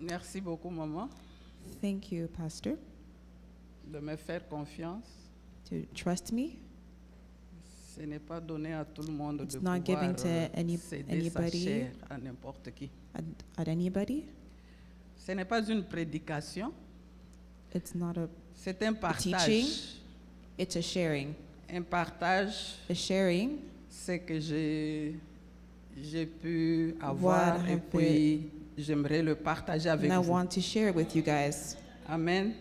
Merci beaucoup, maman, Thank you, Pastor, de me faire confiance. to trust me. Ce n'est pas donné à tout le monde It's de not pouvoir giving to céder sa anybody. chair à n'importe qui. At anybody. Ce n'est pas une prédication, It's not a c'est un teaching. partage. It's a sharing. Un partage, A sharing. c'est que j'ai pu avoir What et have puis j'aimerais le partager avec And I vous. want to share it with you guys. Amen.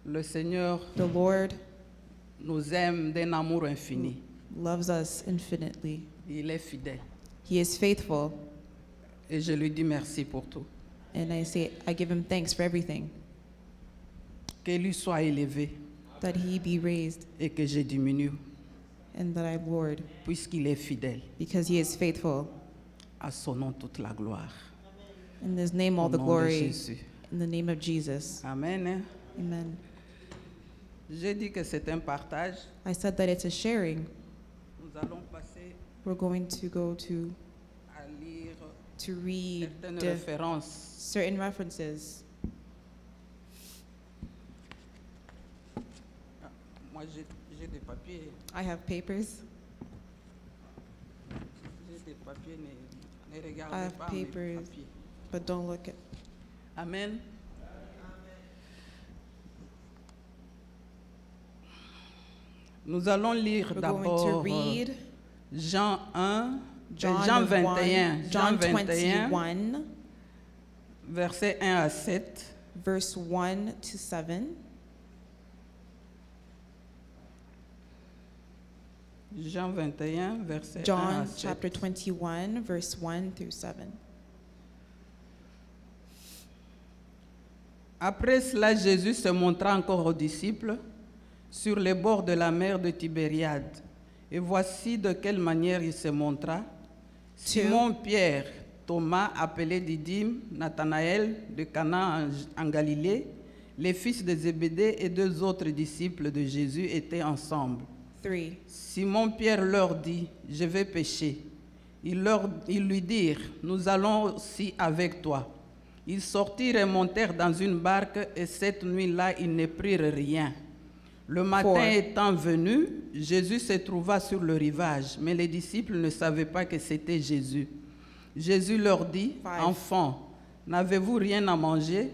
Le Seigneur The Lord nous aime d'un amour infini. loves us infinitely. Il est fidèle. He is faithful. Et je lui dis merci pour tout. And I give him thanks for everything. Que lui soit élevé That he be raised et que je diminue, and that I Lord, puisqu'il est fidèle. because he is faithful. À son nom toute la gloire. In his name all Au the nom de glory. Jésus. In the name of Jesus. Amen. Amen. J'ai dit que c'est un partage. I said that it's a sharing. Nous allons passer We're going to go to à lire read certaines références. certain references. Moi, j'ai des papiers. I have papers. J'ai des papiers. Ne I regardez have pas mes papers. papiers. But don't look at. Amen. Nous allons lire We're going to d'abord read Jean 1, John Jean 1, 21, John Jean 21, 21, versets 1 à 7. verse 1 to 7. Jean 21, verset 1 à John 7. chapter 21, verse 1 through 7. Après cela, Jésus se montra encore aux disciples sur les bords de la mer de Tibériade. Et voici de quelle manière il se montra. Simon Pierre, Thomas, appelé Didyme, Nathanaël de Cana en Galilée, les fils de Zébédée et deux autres disciples de Jésus étaient ensemble. 3. Simon Pierre leur dit, « Je vais pêcher. » Ils lui dirent, « Nous allons aussi avec toi. » Ils sortirent et montèrent dans une barque, et cette nuit-là, ils ne prirent rien. Le matin 4. étant venu, Jésus se trouva sur le rivage, mais les disciples ne savaient pas que c'était Jésus. Jésus leur dit, « 5. Enfants, n'avez-vous rien à manger ?»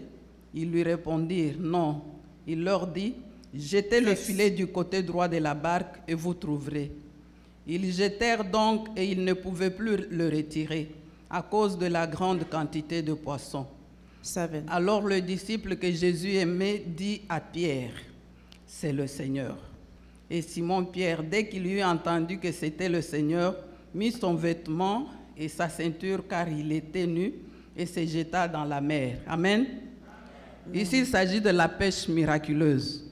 Ils lui répondirent, « Non. » Il leur dit, « Jetez le 6. filet du côté droit de la barque et vous trouverez. » Ils jetèrent donc et ils ne pouvaient plus le retirer à cause de la grande quantité de poissons. 7. Alors le disciple que Jésus aimait dit à Pierre, « C'est le Seigneur. » Et Simon Pierre, dès qu'il eut entendu que c'était le Seigneur, mit son vêtement et sa ceinture car il était nu et se jeta dans la mer. Amen. Ici, il s'agit de la pêche miraculeuse.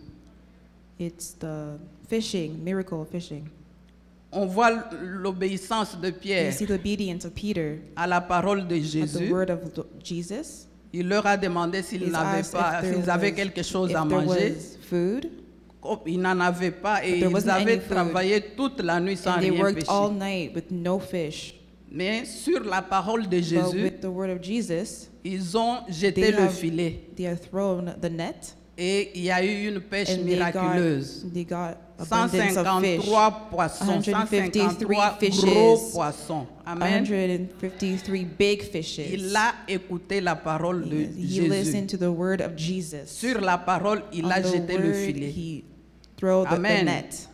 It's the fishing, miracle fishing. On voit l'obéissance de You Pierre see the obedience of Peter à la parole de at the Jésus. word of Jesus. Il leur a demandé s'ils He's asked s'ils avaient quelque chose à if there manger. was food, Ils n'en avaient pas et But there ils wasn't avaient any food. travaillé toute la nuit sans and they rien worked all pêcher. night with no fish. Mais sur la parole de But Jésus, with the word of Jesus, ils ont jeté they le have- filet they have thrown the net, et il y a eu une pêche and miraculeuse. they got abundance of fish. 153 poissons, 153 fishes, gros poissons. Amen. 153 big fishes. Il a écouté la parole de He Jésus. listened to the word of Jesus. Sur la parole, il On a the jeté le word, filet. he threw the Amen. net.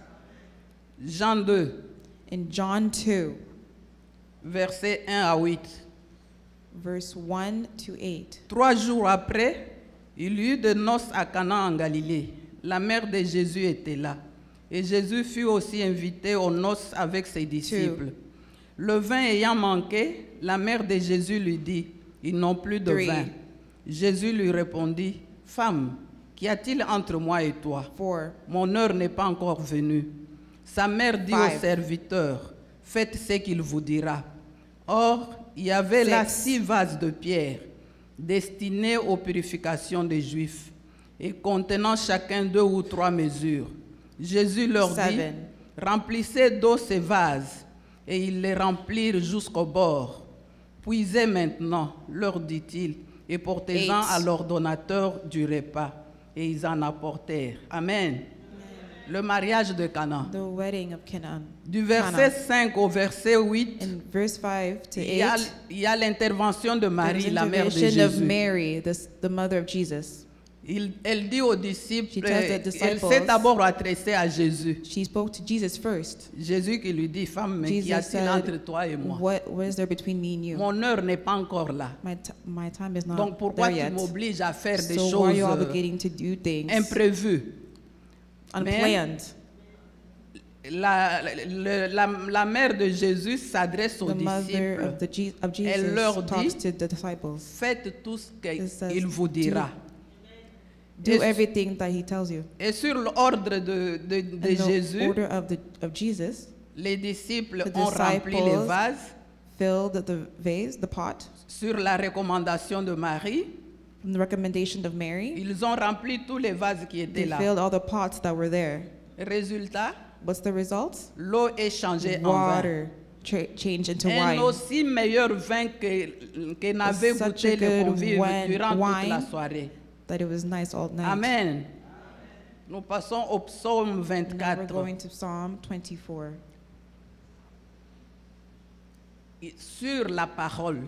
Jean 2, In John 2, versets 1 à 8. verse 1 to 8. 3 jours après, il y eut de noces à Cana en Galilée. La mère de Jésus était là. Et Jésus fut aussi invité aux noces avec ses disciples. Le vin ayant manqué, la mère de Jésus lui dit, « Ils n'ont plus de 3. vin. » Jésus lui répondit, « Femme, qu'y a-t-il entre moi et toi? 4. Mon heure n'est pas encore venue. » Sa mère dit 5. aux serviteurs, « Faites ce qu'il vous dira. » Or, il y avait là 6 vases de pierre, destinés aux purifications des Juifs, et contenant chacun 2 ou 3 mesures. Jésus leur dit, 7. « Remplissez d'eau ces vases. » Et ils les remplirent jusqu'au bord. Puisez maintenant, leur dit-il, et portez-en à l'ordonnateur du repas. Et ils en apportèrent. Amen. Le mariage de Cana. The wedding of Canaan. Du verset 5 au verset 8, In verse 5 to il 8, y a l'intervention de there Marie, is la mère de intervention of Jésus. Mary, the mother of Jesus. Elle dit aux disciples, She tells the elle disciples- s'est d'abord adressée à Jésus. She spoke to Jesus first. Jésus qui lui dit, femme, mais qu'y Jesus a-t-il entre said, toi et moi? what is there between me and you? Mon heure n'est pas encore là. My time is not Donc pourquoi there tu yet. m'obliges à faire des So why are choses you obligating to do things imprévues? unplanned? La mère de Jésus s'adresse aux The mother disciples. of Elle leur Jesus dit, talks to the disciples. faites tout ce It says, qu'il vous dira. Do Et- everything that he tells you. Et sur l'ordre de In the Jésus, order of Jesus, les disciples the ont rempli les disciples vases filled the vase, the pot, sur la recommandation de Marie. from the recommendation of Mary. Ils ont rempli tous les vases qui étaient They là. filled all the pots that were there. Résultat, What's the result? l'eau est changée en vin. Water changed into Un wine. aussi meilleur vin que n'avaient Such a goûté les good convives durant toute la wine. soirée. That it was nice all night. Amen. Nous passons au psaume Now we're 24. going to Psalm 24. Sur la parole.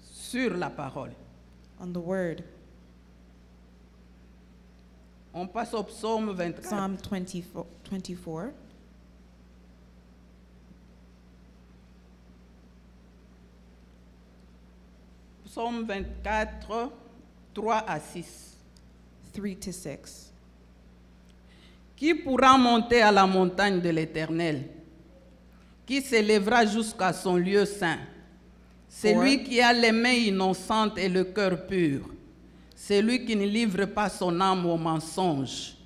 Sur la parole. On the word. On passe au psaume 24. Psalm 24. Psaume 24, 3 à 6. 3 to 6. Qui pourra monter à la montagne de l'Éternel? Qui s'élèvera jusqu'à son lieu saint? Celui qui a les mains innocentes et le cœur pur. Celui qui ne livre pas son âme au mensonge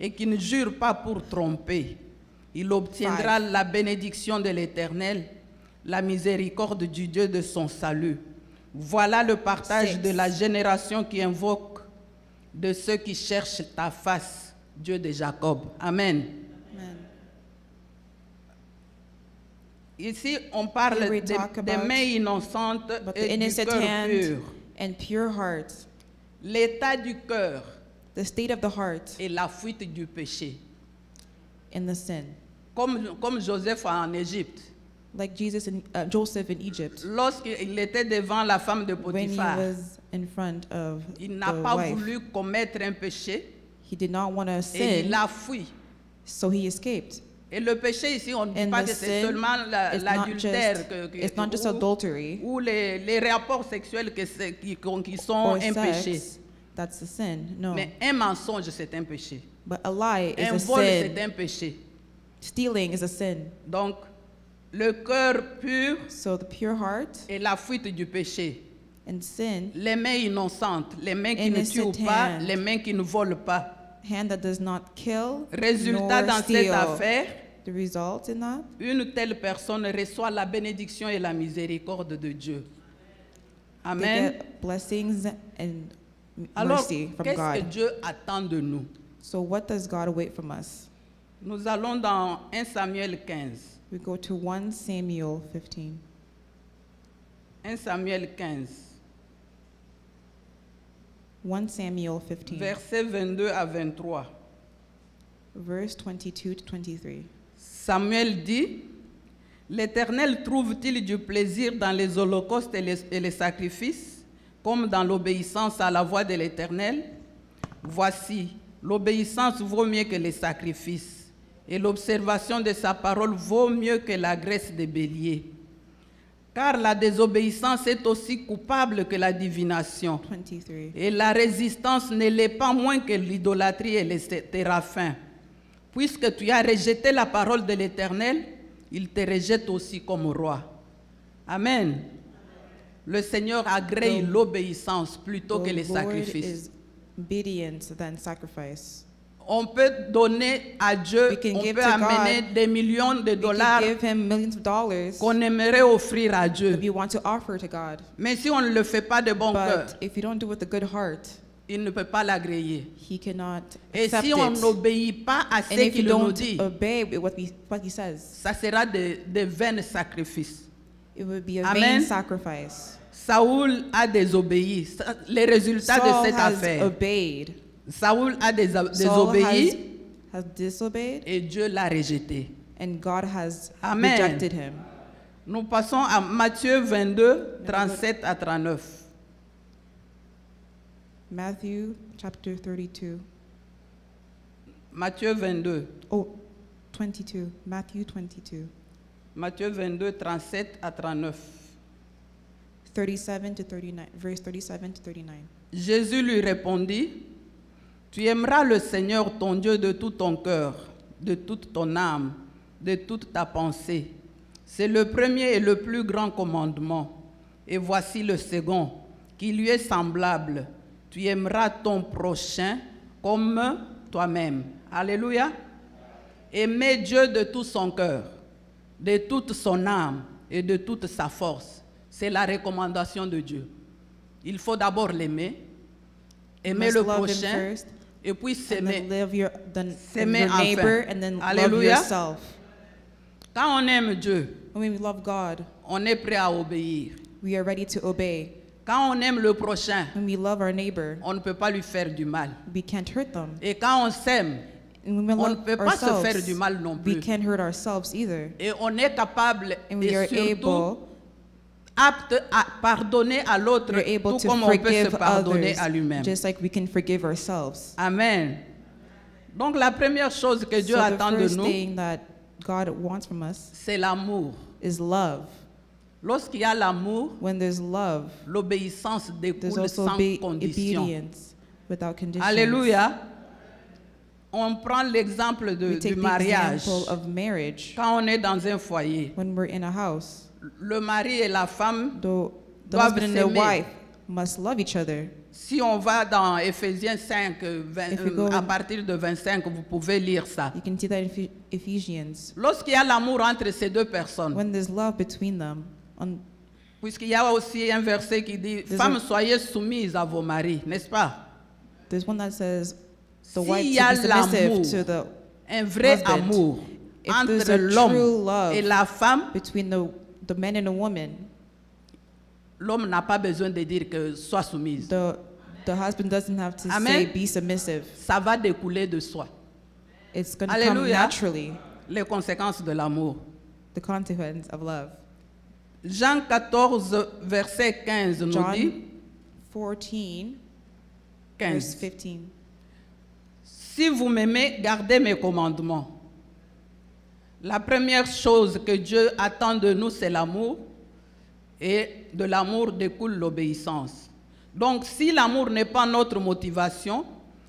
et qui ne jure pas pour tromper. Il obtiendra la bénédiction de l'Éternel, la miséricorde du Dieu de son salut. Voilà le partage 6. de la génération qui invoque de ceux qui cherchent ta face, Dieu de Jacob. Amen. Amen. Ici, on parle Here we des talk des about- mains innocentes But the et du innocent cœur hand pur. and pure heart. L'état du cœur The state of the heart et la fuite du péché. in the sin. Comme Joseph en Égypte. Like Jesus and Joseph in Egypt. Lorsqu'il était devant la femme de When he Potiphar, was in front of il n'a the pas wife, voulu commettre un péché he did not want to et sin, il a fui. so he escaped. Et le péché ici, on ne dit And pas the que c'est sin seulement It's not l'adultère it's not just adultery ou les rapports sexuels qui sont or un péché. sex. That's the sin. No. Mais un mensonge, c'est un péché. But a lie is Un a vol, c'est sin. un péché. Stealing is a sin. Donc, le cœur pur So the pure heart et la fuite du péché. and sin, Les mains innocentes, les mains qui ne Innocent tuent pas, hand. les mains qui ne volent pas. hand that does not kill Résultat nor dans cette steal. affaire, The result in that, une telle personne reçoit la bénédiction et la miséricorde de Dieu. they Amen. get blessings and Alors, mercy from qu'est-ce que God. Dieu attend de nous? So what does God await from us? Nous allons dans 1 Samuel 15. We go to 1 Samuel 15. 1 Samuel 15, 1 Samuel 15, versets 22 à 23. verse 22 to 23. Samuel dit, l'Éternel trouve-t-il du plaisir dans les holocaustes et les sacrifices, comme dans l'obéissance à la voix de l'Éternel? Voici, l'obéissance vaut mieux que les sacrifices, et l'observation de sa parole vaut mieux que la graisse des béliers. Car la désobéissance est aussi coupable que la divination, 23. et la résistance ne l'est pas moins que l'idolâtrie et les téraphins. Puisque tu as rejeté la parole de l'Éternel, il te rejette aussi comme roi. Amen. Le Seigneur agrée l'obéissance plutôt que les The Lord sacrifices. is obedient than sacrifice. On peut donner à Dieu, We can on give peut to amener God. des millions de We dollars can give him millions of dollars qu'on aimerait offrir à Dieu. if you want to offer to God. Mais si on ne le fait pas de bon cœur, But if you don't do it with a good heart, il ne peut pas l'agréer. he cannot Et accept si on it. n'obéit pas à ce And if you qu'il nous don't dit, obey what he says, ça sera de vains sacrifices. it would be a Amen. vain sacrifice. Saoul a désobéi. Les résultats de Saul cette has affaire. obeyed. Saoul a Saul désobéi has disobeyed, et Dieu l'a rejeté. and God has Amen. rejected him. Nous passons à Matthieu 22, 37 à 39. Matthew chapter 32. Matthieu 22. Oh, 22. Matthew 22. Matthieu 22, 37 à 39. 37 to 39. Verse 37 to 39. Jésus lui répondit, tu aimeras le Seigneur ton Dieu de tout ton cœur, de toute ton âme, de toute ta pensée. C'est le premier et le plus grand commandement. Et voici le second, qui lui est semblable. Tu aimeras ton prochain comme toi-même. Alléluia. Aimer Dieu de tout son cœur, de toute son âme et de toute sa force. C'est la recommandation de Dieu. Il faut d'abord l'aimer, aimer must le love him prochain, first, et puis and s'aimer. then love your, S'aimer your enfin. neighbor, and then love Alléluia. yourself. Quand on aime Dieu, When we love God, on est prêt à obéir. we are ready to obey. Quand on aime le prochain, When we love our neighbor, on ne peut pas lui faire du mal. we can't hurt them. Et quand on s'aime, And when we on ne love peut pas se faire ourselves, du mal non we plus. can't hurt ourselves either. Et on est capable And we et are surtout able, apte à pardonner à l'autre, we're able tout to comme on peut se forgive pardonner others, à lui-même. just like we can forgive ourselves. Amen. Donc la première chose que Dieu So the attend de first nous, thing that God wants from us c'est l'amour. is love. Lorsqu'il y a l'amour, When there's love, l'obéissance there's découle also sans condition. obedience without conditions. Alléluia. On prend l'exemple We du take the mariage. example of marriage. Quand on est dans un foyer, When we're in a house, le mari et la femme, the doivent husband and the s'aimer. wife must love each other. si on va dans Éphésiens 5, If you go à in- partir de 25, vous pouvez lire ça. You can see that in Ephesians. Lorsqu'il y a l'amour entre ces deux personnes, When there's love between them, puisqu'il y a aussi un verset qui dit, There's femmes, a- soyez soumises à vos maris, n'est-ce pas? there's one that says the S'il wife y to a be submissive l'amour, to the un vrai husband. amour If there's entre a true l'homme love et la femme, between the man and the woman, l'homme n'a pas besoin de dire que sois soumise. the husband doesn't have to Amen. say be submissive. Ça va découler de soi. It's going to come Alléluia. naturally, Les conséquences de l'amour. the consequence of love. Jean 14, verset 15 nous dit, John 14, verse 15. 15. Si vous m'aimez, gardez mes commandements. La première chose que Dieu attend de nous, c'est l'amour. Et de l'amour découle l'obéissance. Donc, si l'amour n'est pas notre motivation,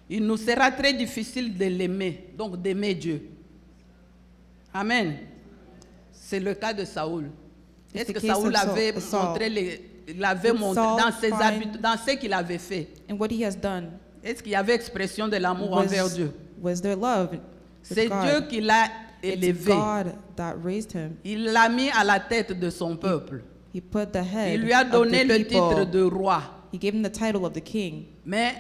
il nous sera très difficile de l'aimer, donc d'aimer Dieu. Amen. C'est le cas de Saoul. It's Est-ce the que case Saoul of avait Saul. montré, il avait Did montré Saul dans ses find- habitudes, dans ce qu'il avait fait? And what he has done Est-ce qu'il y avait expression de l'amour envers Dieu? was their love with C'est God. Dieu qui l'a It's élevé. God that raised him. Il l'a mis à la tête de son peuple. He put the head Il lui a of donné the le people. titre de roi. He gave him the title of the king. Mais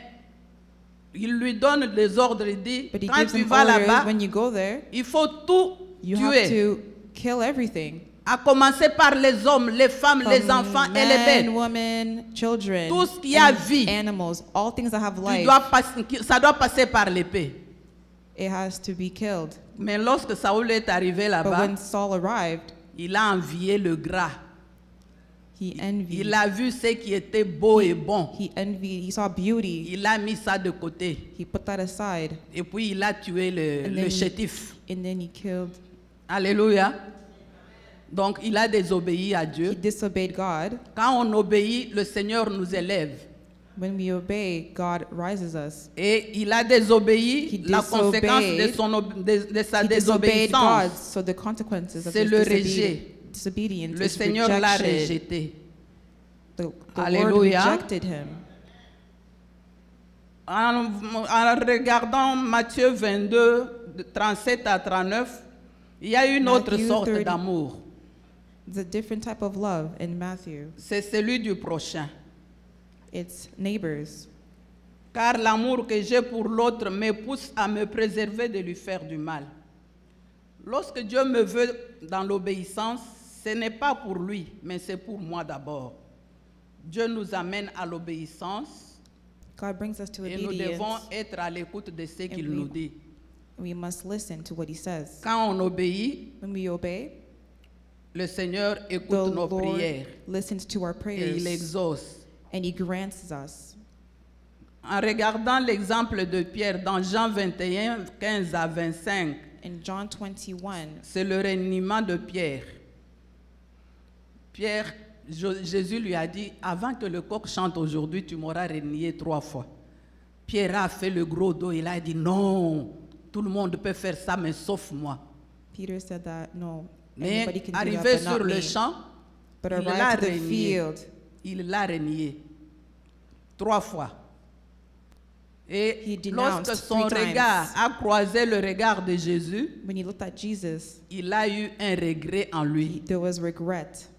il lui donne des ordres. Il dit, But he quand gives tu him vas orders là-bas, when you go there, il faut tout you have tuer. to kill everything. À commencer par les hommes, les femmes, les From enfants et les men, bêtes. women, children, Tout ce qui a and vie. animals, all things that have Tu life, dois ça doit passer par l'épée. it has to be killed. Mais lorsque Saoul est arrivé But là-bas, when Saul arrived, il a envié le gras. he envied. Il a vu ce qui était beau et bon. He envied. He saw beauty. Il a mis ça de côté. He put that aside, Et puis il a tué And le then he- chétif. and then he killed. Alléluia. Donc il a désobéi à He Dieu. disobeyed God. Quand on obéit, le Seigneur nous élève. When we obey, God rises us. Et il a désobéi. He La conséquence de sa He disobeyed God, désobéissance, so the consequences of c'est his le rejet. disobedience Le is Seigneur l'a rejection. rejeté. The Lord Alléluia. rejected him. En regardant Matthieu 22, de 37 à 39, il y a une autre Matthew sorte 30. d'amour. It's a different type of love in Matthew. C'est celui du prochain. It's neighbors. Car l'amour que j'ai pour l'autre me pousse à me préserver de lui faire du mal. Lorsque Dieu me veut dans l'obéissance, ce n'est pas pour lui, mais c'est pour moi d'abord. Dieu nous amène à l'obéissance God brings us to et nous devons obedience. être à l'écoute de ce qu'il we- nous dit. We must listen to what he says. Quand on obéit, When we obey, le Seigneur the écoute nos Lord prières listens to our et prayers il exauce. and he grants us. En regardant l'exemple de Pierre dans Jean 21, 15 à 25, In John 21, c'est le reniement de Pierre. Pierre, Jésus lui a dit, avant que le coq chante aujourd'hui, tu m'auras renié 3 fois. Pierre a fait le gros dos, il a dit, non, tout le monde peut faire ça, mais sauf moi. Peter said that, no, Mais anybody can do that, arrivé but not sur le me. champ, But il l'a arrived to the renié. field, Il l'a renié 3 fois. Et He denounced lorsque son 3 times. regard a croisé le regard de Jésus, when he looked at Jesus, il a eu un regret en lui. there was regret.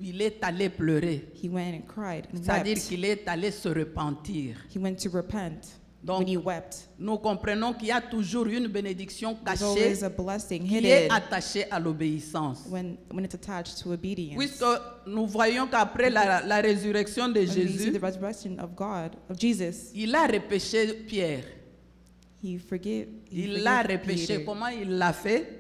Il est allé pleurer. He went and cried and C'est-à-dire wept. qu'il est allé se repentir. He went to repent Donc, when he wept. nous comprenons qu'il y a toujours une bénédiction There's cachée always a blessing qui est hidden attachée à l'obéissance. when it's attached to obedience. Puisque nous voyons qu'après la résurrection de When we see Jésus, the resurrection of Jesus, il a repêché Pierre. he forgave Il l'a Peter. repêché. Comment il l'a fait?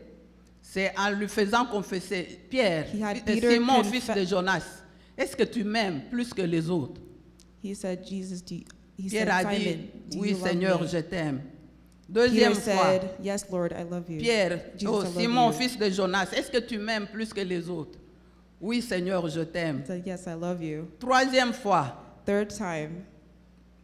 C'est en lui faisant confesser. Pierre, He had Peter Simon, confe- fils de Jonas, est-ce que tu m'aimes plus que les autres? He said, he Pierre said, a dit, Simon, do oui you love Seigneur, me? je t'aime. Peter Deuxième fois, said, yes, Lord, I love you. Pierre, Jesus, oh, I love Simon, you. fils de Jonas, est-ce que tu m'aimes plus que les autres? Oui Seigneur, je t'aime. He said, yes, I love you. Troisième fois, Third time,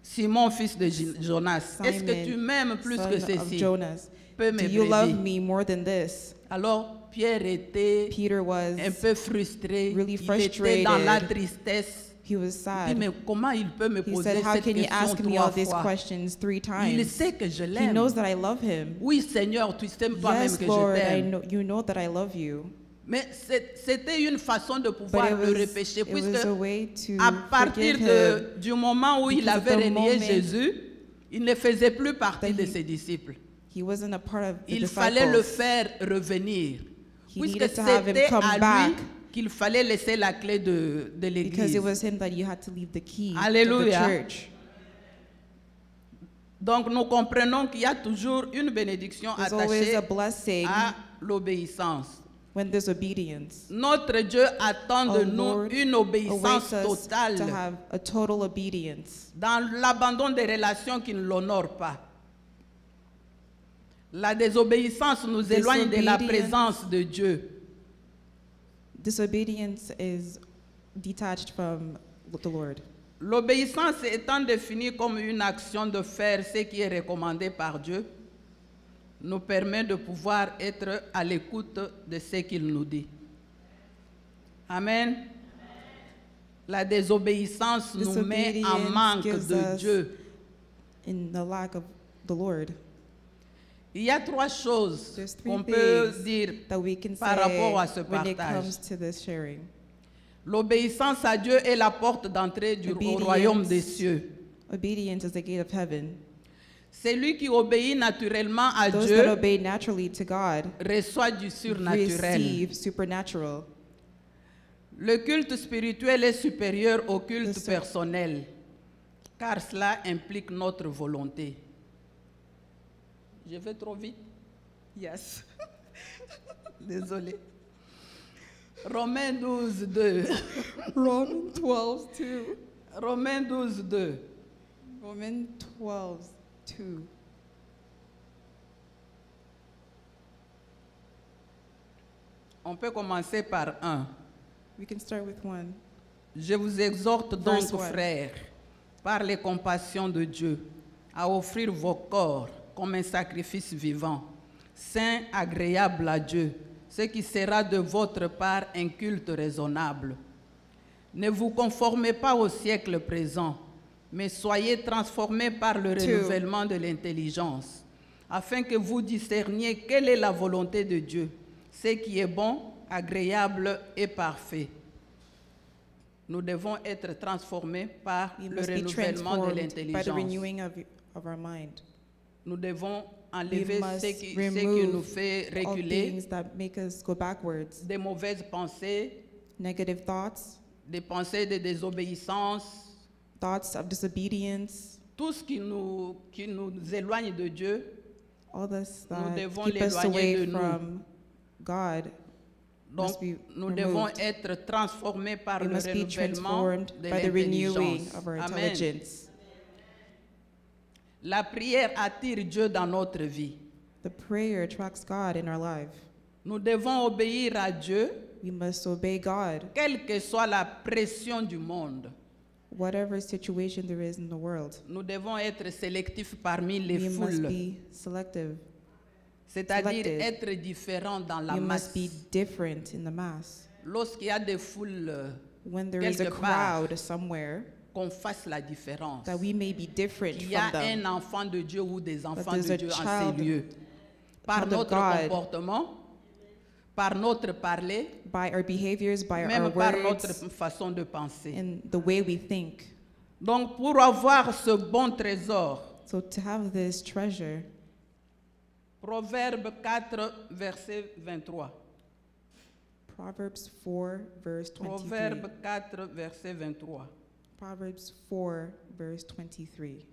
Simon, fils de Jonas, est-ce que Simon, tu m'aimes plus que son of ceci? Jonas, Peu do mes you love brebis. me more than this? Alors Pierre était Peter was, un peu frustré, really il était dans la frustrated. tristesse. he was Il dit, sad. mais comment il peut me He poser said, how cette can you question ask me all 3 these fois? questions 3 Il times? sait que je He l'aime. knows that I love him. Oui Seigneur, tu sais toi-même Yes, que Lord, je t'aime. you know that I love you. Mais c'était une façon de But pouvoir it le was, repêcher, it puisque was a way to à partir forgive him. du moment où il Because avait at the renié moment Jésus, il ne faisait plus partie that de he- ses disciples. He wasn't a part of the Il fallait le disciples. faire revenir, He puisque needed to have him c'était come à lui back qu'il fallait laisser la clé de because l'église. it was him that you had to leave the key Alléluia. to the church. Donc nous comprenons qu'il y a toujours une bénédiction There's always attachée a blessing à l'obéissance. when there's obedience. Notre Dieu attend de Our nous Lord une obéissance awaits us totale to have a total obedience dans l'abandon des relations qui ne l'honorent pas. La désobéissance nous éloigne de la Disobedience. présence de Dieu. Disobedience is detached from the Lord. L'obéissance étant définie comme une action de faire ce qui est recommandé par Dieu, nous permet de pouvoir être à l'écoute de ce qu'il nous dit. Amen. La désobéissance nous met en Disobedience manque gives de us- Dieu. In the lack of the Lord, Il y a 3 choses there's 3 qu'on peut things dire that we can par say rapport à ce when it partage. comes to this sharing. L'obéissance à Dieu est la porte d'entrée au Obedience. royaume des cieux. Obedience is the gate of heaven. Celui qui obéit naturellement à Those that Dieu obey naturally to God reçoit du surnaturel. receive supernatural. Le culte spirituel est supérieur au culte Le- personnel, car cela implique notre volonté. Je vais trop vite? Yes. Désolé. Romains 12, 2. Romans 12:2. Romains 12, 2. Romans 12:2. On peut commencer par 1. We can start with 1. Je vous exhorte donc, Verse 1. frères, par les compassions de Dieu, à offrir vos corps comme un sacrifice vivant, saint, agréable à Dieu, ce qui sera de votre part un culte raisonnable. Ne vous conformez pas au siècle présent, mais soyez transformés par le 2. renouvellement de l'intelligence, afin que vous discerniez quelle est la volonté de Dieu, ce qui est bon, agréable et parfait. Nous devons être transformés par We le must be renouvellement de transformed by the l'intelligence. renewing of our mind. Nous devons enlever must ce qui remove nous fait All reculer, things that make us go backwards. des mauvaises pensées, Negative thoughts, des pensées de désobéissance, thoughts of disobedience, tout ce qui nous éloigne de Dieu, all this nous that devons keep us l'éloigner away de nous. from God. Donc, Must be nous devons removed. être transformés par We le must be renouvellement transformed de by the renewing l'intelligence. of our Amen. intelligence. La prière attire Dieu dans notre vie. The prayer attracts God in our life. Nous devons obéir à Dieu, We must obey God, quelle que soit la pression du monde. whatever situation there is in the world. Nous devons être sélectifs parmi les We must foules, be selective. c'est-à-dire selected. être différents dans la We masse. must be different in the mass. Lorsqu'il y a des foules, When there is a quelque part, crowd somewhere, qu'on fasse la différence. that we may be different Qu'il y a from them. un enfant de Dieu ou des enfants there's de a Dieu en child- ces lieux. Par child of notre God. comportement, par notre parler, By our behaviors, by même our par notre words, façon de penser. and the way we think. Donc, pour avoir ce bon trésor, So to have this treasure, Proverbe 4, verset 23. Proverbs 4, verse 23. Proverbe 4, verset 23. Proverbs 4, verse 23.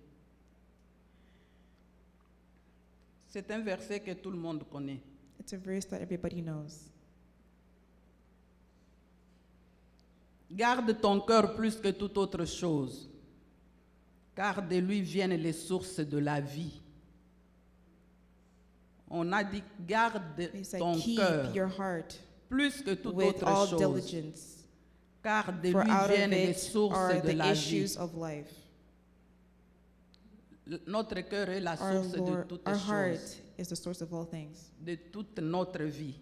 C'est un verset que tout le monde connaît. It's a verse that everybody knows. Garde ton cœur plus que toute autre chose, car de lui viennent les sources de la vie. On a dit garde It said, ton keep cœur your heart plus que toute with autre all chose, diligence, car de for lui out of viennent les it sources are de the la vie. issues of life. Notre cœur est la Our, source de Lord, toutes our choses, heart is the source of all things, de toute notre vie.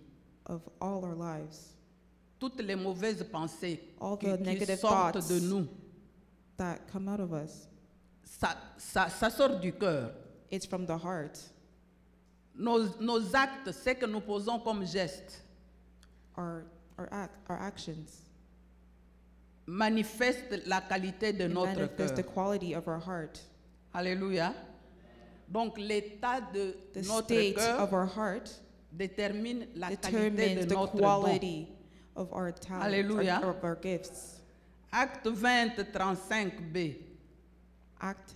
of all our lives. Toutes les mauvaises pensées All qui the negative sortent thoughts de nous, that come out of us, ça sort du cœur. it's from the heart. Nos actes, ce que nous posons comme gestes, Our actions manifestent la qualité de it notre manifest the cœur. quality of our heart. Alléluia. Donc l'état de The notre state cœur of our heart détermine la qualité determines de the notre don. quality of our talent, Alléluia. of our gifts. Acte 20, 35b. Act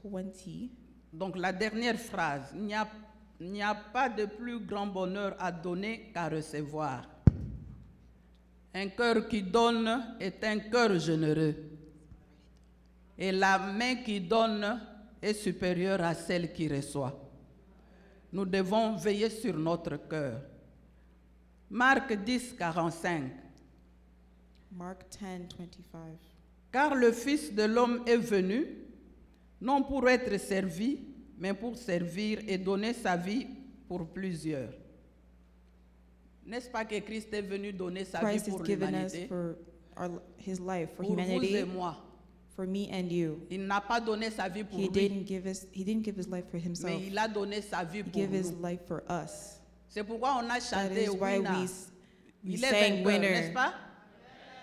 20. Donc la dernière phrase. Il n'y a pas de plus grand bonheur à donner qu'à recevoir. Un cœur qui donne est un cœur généreux. Et la main qui donne est supérieure à celle qui reçoit. Nous devons veiller sur notre cœur. Marc 10, 45. Mark 10, 25. Car le Fils de l'homme est venu, non pour être servi, mais pour servir et donner sa vie pour plusieurs. N'est-ce pas que Christ est venu donner sa Christ vie has pour given us l'humanité? for his life, for Pour vous humanity, et moi. for me and you. Il n'a pas donné sa vie pour He lui, didn't give his life for himself. mais il a donné sa vie He pour gave his nous. life for us. C'est pourquoi on a That chanté is why Winner. we Il est sang vainqueur, n'est-ce winner. pas?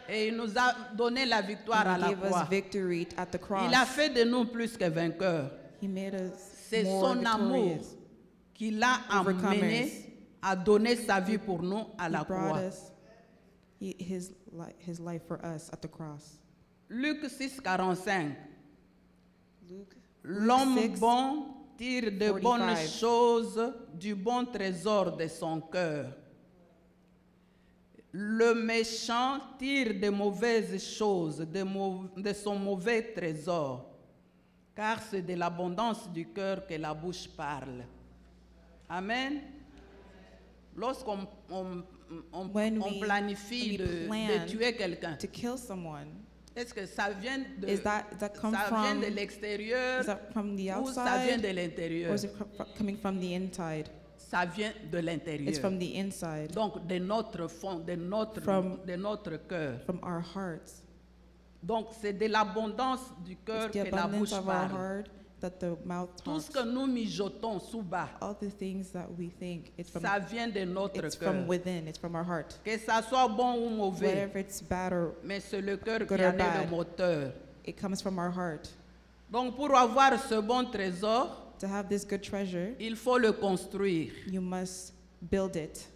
Et il nous a donné la victoire à He la gave croix. us victory at the cross. Il a fait de nous plus que vainqueurs. He made us C'est more son amour victorious. qui l'a Overcomers. amené à donner sa vie pour nous à la He brought croix. us his life for us at the cross. Luc 6, 45. Luke L'homme 6, bon tire de 45. bonnes choses du bon trésor de son cœur. Le méchant tire de mauvaises choses de son mauvais trésor, car c'est de l'abondance du cœur que la bouche parle. Amen. Lorsqu'on When on we- planifie when we de plan tuer quelqu'un, to kill someone, est-ce que ça vient de, Is that come ça vient from- de l'extérieur is that from the ou ça vient outside de l'intérieur? or is it coming from the inside? Ça vient de l'intérieur. It's from the inside, Donc de notre fond, de notre cœur. from our hearts. Donc c'est de l'abondance du cœur It's the que la bouche abundance of our parle. heart that the mouth Tout ce talks. que nous mijotons sous bas, All the things that we think, ça vient de notre it's cœur. from within, it's from our heart. Que ça soit bon ou mauvais, Whether it's bad or mais c'est le cœur Good qui or en est bad. le moteur. it comes from our heart. Donc pour avoir ce bon trésor, To have this good treasure, il faut le construire. you must build it.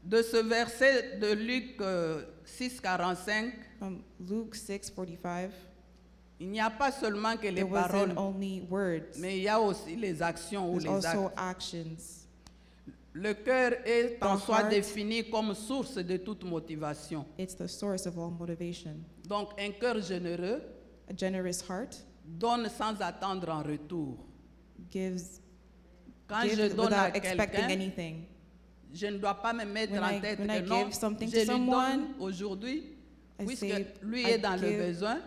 de ce verset de Luc 6,45, From Luke 6:45, il n'y a pas seulement que les there wasn't paroles, only words, mais il y a aussi les actions ou there's les also actes. actions. Le cœur est en The soi heart- défini comme source de toute motivation. It's the source of all motivation. Donc un cœur généreux A generous heart donne sans attendre en retour. gives Quand give je donne à without expecting quelqu'un, anything. je ne dois pas me mettre When en I- tête when que I non, give something je to lui donne someone, aujourd'hui, I puisque say, lui I est dans le give- besoin.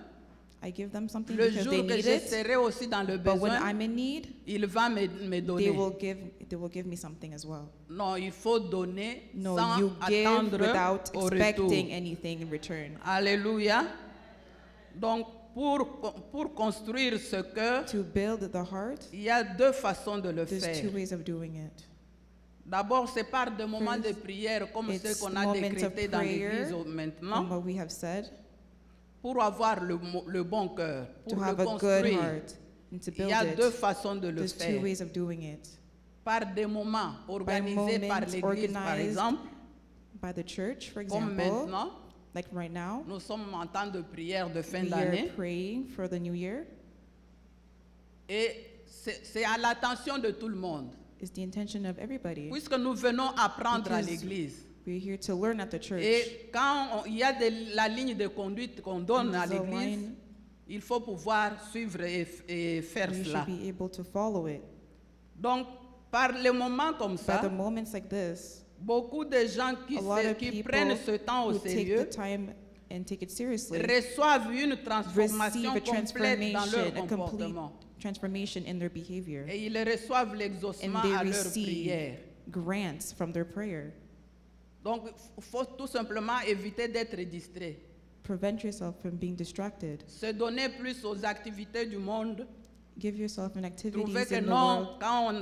I give them something Le because jour they que need je it. serai aussi dans le But when besoin, I'm in need, il va me they donner. will give me something as well. Non, il faut donner No, sans you give attendre without au retour. expecting anything in return. Alléluia. Donc, pour construire ce cœur, To build the heart, il y a deux façons de le there's faire. two ways of doing it. D'abord, c'est par des moments de First, prière comme ceux it's qu'on a moments of décrétés dans prayer, l'église From maintenant, what we have said, pour avoir le bon cœur, to pour le have a good construire. heart and to Il build y a deux it. façons de le There's two faire. ways of doing it. Par des moments organisés par moments l'église, par organized exemple, By the church, for comme example, maintenant. like right now, Nous sommes en temps de prière de fin we d'année. are praying for the new year. Et c'est à l'attention de tout le monde. It's the intention of everybody. Puisque nous venons apprendre à Because l'église. We're here to learn at the church. Et quand il y a la ligne de conduite qu'on donne à There's a l'église, line. il faut pouvoir suivre et faire We cela. should be able to follow it. Donc, par les moments comme By ça, the moments like this, beaucoup de gens a lot of qui people prennent ce temps au who take sérieux the time and take it seriously reçoivent une transformation receive a complète dans leur transformation, a complete comportement. transformation in their behavior, Et ils reçoivent and l'exaucement they à leur receive prière. grants from their prayer. Donc, il faut tout simplement éviter d'être distrait. Prevent yourself from being distracted. Se donner plus aux activités du monde. Give yourself an Trouver activities que in the non, world. quand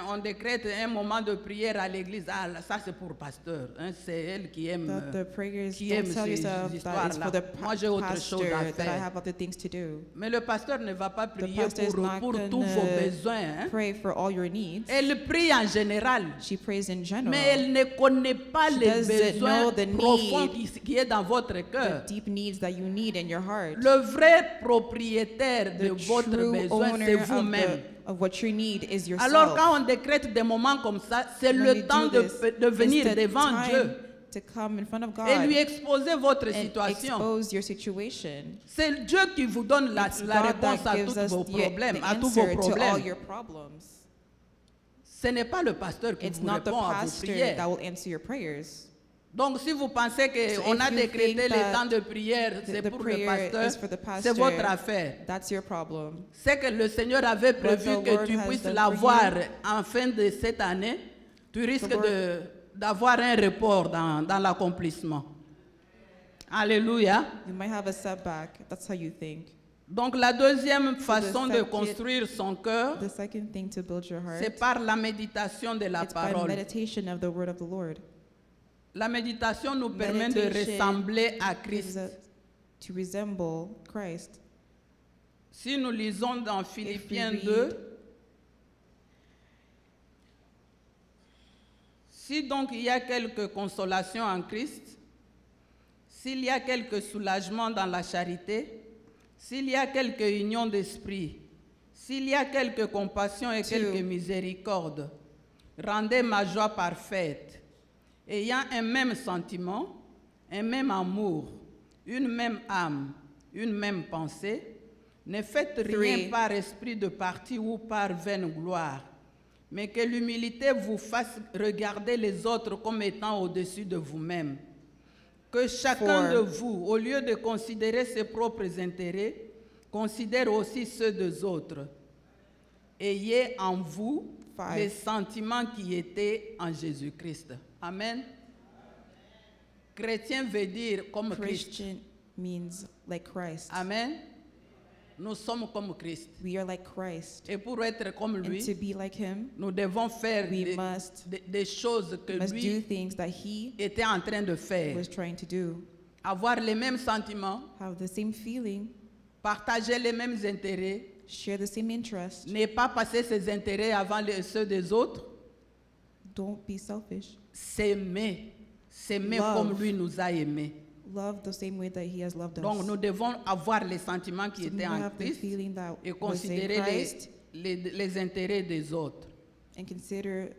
on décrète un moment de prière à l'église, ah, ça c'est pour pasteur. Hein, c'est elle qui aime, That the prayers, qui don't aime tell ces yourself that it's histoires-là. for the Moi, j'ai autre pastor, chose à that I faire. have other things to do. Mais le pasteur ne va pas prier pastor is not pour tous gonna vos besoins. Hein. Pray for all your needs. Elle prie en général, She prays in general. mais elle ne connaît pas She les doesn't besoins know the profonds need, qui est dans votre the cœur. deep needs that you need in your heart. Le vrai propriétaire de The votre true besoin, c'est owner vous-même. of what you need is yourself. Alors quand on décrète des moments comme ça, c'est When le you temps do de, this, de venir it's the devant time Dieu to come in front of God et lui exposer votre and situation. expose your situation. C'est Dieu qui vous donne la It's la God réponse that à gives tous us vos problèmes, the à tous vos answer to all problèmes. your problems. Ce n'est pas le pasteur qui It's vous not the répond à vos pastor prières. that will answer your prayers. Donc si vous pensez So qu'on if a you décrété think les that temps de prière, c'est the pour le prayer pasteur, is for the c'est votre pastor, affaire. That's your problem. C'est que le Seigneur avait prévu What the que Lord tu has puisses done l'avoir for you. en fin de cette année. Tu risques Lord- d'avoir un report dans l'accomplissement. Alléluia. You might have a setback. That's how you think. Donc la deuxième façon de second- construire son cœur, The second thing to build your heart, c'est par la méditation de la it's by parole. meditation of the word of the Lord. La méditation nous permet de Meditation ressembler à Gives Christ. us to resemble Christ. Si nous lisons dans Philippiens read- 2, si donc il y a quelque consolation en Christ, s'il y a quelque soulagement dans la charité, s'il y a quelque union d'esprit, s'il y a quelque compassion et quelque miséricorde, rendez ma joie parfaite, ayant un même sentiment, un même amour, une même âme, une même pensée. Ne faites rien Three. par esprit de parti ou par vaine gloire, mais que l'humilité vous fasse regarder les autres comme étant au-dessus de vous-même. Que chacun Four. de vous, au lieu de considérer ses propres intérêts, considère aussi ceux des autres. Ayez en vous Five. les sentiments qui étaient en Jésus-Christ. Amen. Chrétien veut dire comme Christ. Christian means like Christ. Amen. Nous sommes comme Christ. We are like Christ. Et pour être comme And to lui, be like him, nous devons faire we must des choses que do lui things that he était en train de faire. was trying to do. Avoir les mêmes sentiments, Have the same feeling, partager les mêmes intérêts, share the same interests. ne pas passer ses intérêts avant ceux des autres, Don't be selfish. s'aimer. s'aimer Love. comme lui nous a aimés. Love the same way that he has loved Donc us. nous devons avoir les sentiments qui So we étaient en have the Christ feeling that et was in considérer Christ les intérêts des autres. and consider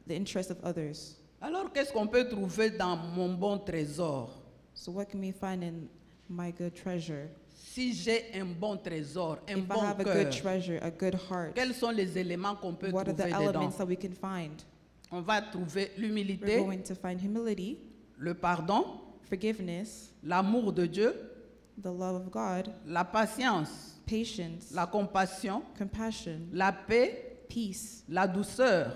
the interests of others. Alors qu'est-ce qu'on peut trouver dans mon bon trésor? So what can we find in my good treasure? Si j'ai un bon trésor, un If I bon have a good cœur, treasure, a good heart, quels sont les éléments qu'on peut what are the trouver dedans? elements that we can find? On va trouver We're l'humilité, going to find humility, le pardon, forgiveness, l'amour de Dieu, the love of God, la patience, patience, la compassion, compassion, la paix, peace, la douceur,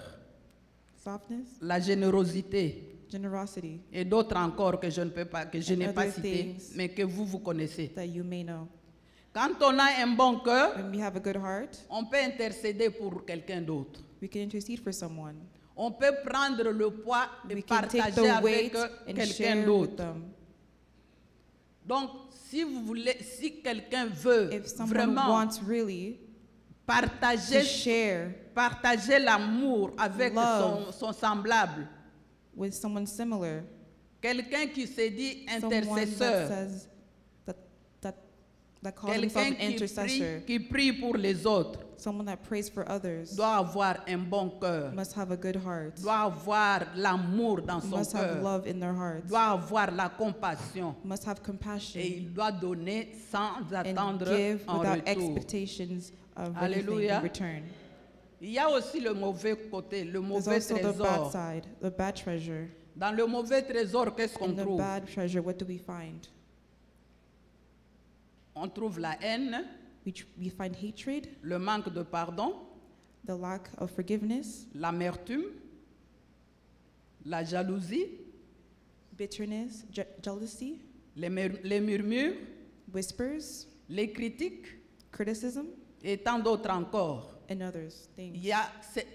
softness, la générosité generosity, et d'autres encore que je ne peux pas, que je And n'ai pas other cités, things. mais que vous connaissez. that you may know. Quand on a un bon cœur, When we have a good heart, on peut intercéder pour quelqu'un d'autre. we can intercede for someone. On peut prendre le poids et We can take partager the avec weight and quelqu'un share with d'autre. them. Donc, si vous voulez, si quelqu'un veut If someone vraiment wants really to partager, share partager l'amour avec Love. son semblable, with someone similar, quelqu'un qui se dit someone that intercesseur, says that calls himself quelqu'un an intercessor, qui prie pour les autres, someone that prays for others, doit avoir un bon cœur, must have a good heart, doit avoir l'amour dans son must have cœur, love in their hearts, doit avoir la compassion must have et compassion, il doit donner sans and attendre give en without retour. expectations of anything Alléluia. in return. Il y a aussi le mauvais côté, le There's mauvais also the bad trésor. side, the bad treasure. Dans le mauvais trésor, qu'est-ce qu'on In the trouve? bad treasure, what do we find? On trouve la haine, We find hatred, le manque de pardon, the lack of forgiveness, l'amertume, la jalousie, bitterness, jealousy, les murmures, whispers, les critiques criticism, et tant d'autres encore. and others things. Il y a,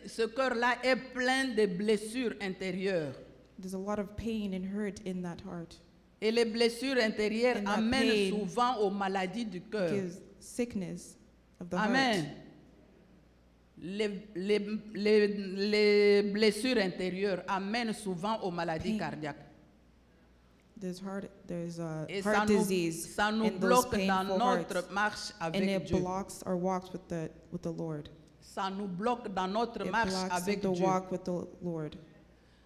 ce cœur-là est plein de blessures intérieures. There's a lot of pain and hurt in that heart. Et les blessures intérieures And that amènent pain souvent aux maladies du cœur. Gives sickness of the Amen. heart. Les blessures intérieures amènent souvent aux maladies Pain. cardiaques. There's Et heart disease ça nous in those bloque dans painful notre hearts, marche and avec it Dieu. blocks our walks with the Lord. Ça nous bloque dans notre It marche blocks avec the Dieu. walk with the Lord.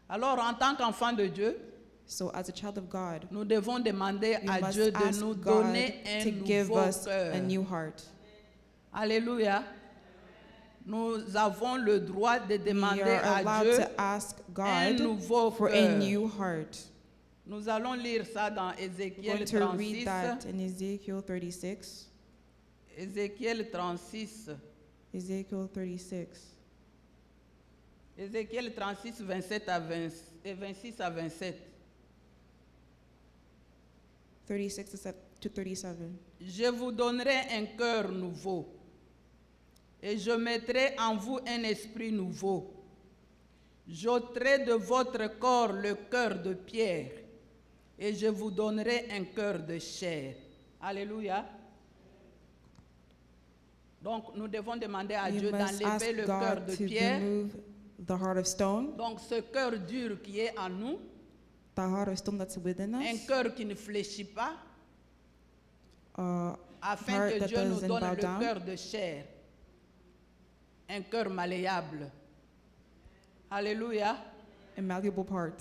Alors, en tant qu'enfant de Dieu, So as a child of God, nous devons demander we à must Dieu de ask nous God donner un to give nouveau us cœur. a new heart. Alléluia. Nous avons le droit de We demander are à allowed Dieu to ask un God nouveau for a cœur. new heart. Nous allons lire ça dans We're Ézéchiel going to 36. read that in Ezekiel 36. Ézéchiel 36. Ezekiel 36. Ézéchiel 36, 27 à 20, et 26 à 27. 36 to 37. Je vous donnerai un cœur nouveau et je mettrai en vous un esprit nouveau. J'ôterai de votre corps le cœur de pierre et je vous donnerai un cœur de chair. Alléluia. Donc nous devons demander à We Dieu must d'enlever ask le cœur God de to pierre. remove the heart of stone, Donc ce cœur dur qui est en nous, the heart of stone that's within un us, cœur qui ne fléchit pas, afin heart que that Dieu nous doesn't donne bow le down. cœur de chair, un cœur malléable. Alléluia. a malleable part.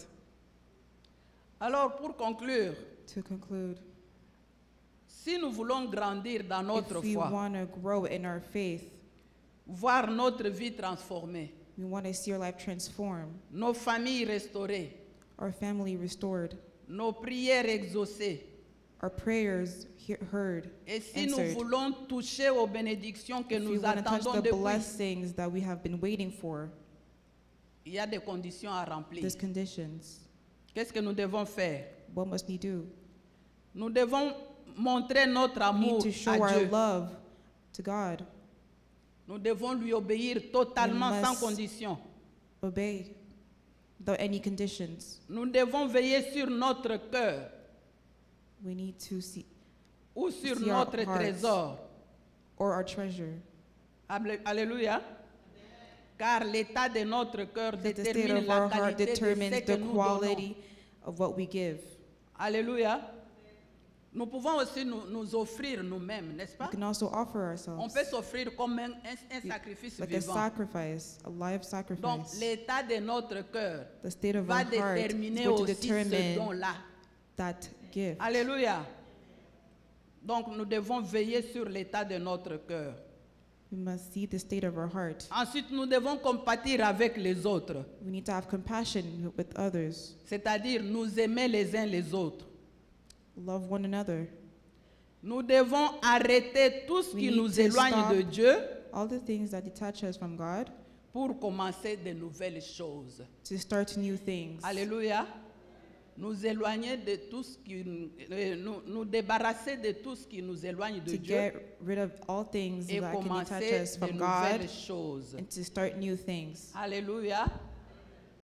Alors pour conclure, To conclude, si nous voulons grandir dans notre if we foi, want to grow in our faith, voir notre vie transformée, we want to see our life transform, nos familles restaurées, our family restored, nos prières exaucées, our prayers heard, et si nous answered. voulons toucher aux bénédictions que If we nous want to touch attendons the depuis, blessings that we have been waiting for, il y a des conditions à remplir. there's conditions. Qu'est-ce que nous devons faire? What must we do? Nous devons montrer notre We need amour to show à our Dieu. love to God, Nous devons lui obéir totalement We sans must- condition. obey without any conditions. Nous devons veiller sur notre cœur We need to see, ou sur See our notre hearts. trésor. or our treasure. Alléluia. Car l'état de notre cœur That the state détermine of la our heart qualité de ce determines que the nous donnons. quality of what we give. Alléluia. Nous pouvons aussi nous offrir nous-mêmes, n'est-ce We pas? can also offer On ourselves peut s'offrir comme un sacrifice like a vivant. sacrifice, a live Donc, sacrifice. l'état de notre cœur The state of va our heart is déterminer going to aussi ce determine don-là. that gift. Alléluia. Donc, nous devons veiller sur l'état de notre cœur. We must see the state of our heart. Ensuite, nous devons compatir avec les autres, We need to have compassion with others, c'est-à-dire nous aimer les uns les autres. love one another. Nous devons arrêter tout ce We qui need nous to éloigne stop de Dieu all the things that detach us from God pour commencer de nouvelles choses. to start new things. Alléluia. Nous éloigner de tout ce qui nous débarrasser de tout ce qui nous éloigne de To Dieu get rid of all things et that can detach commencer us de from nouvelles God choses. and to start new things. Alléluia.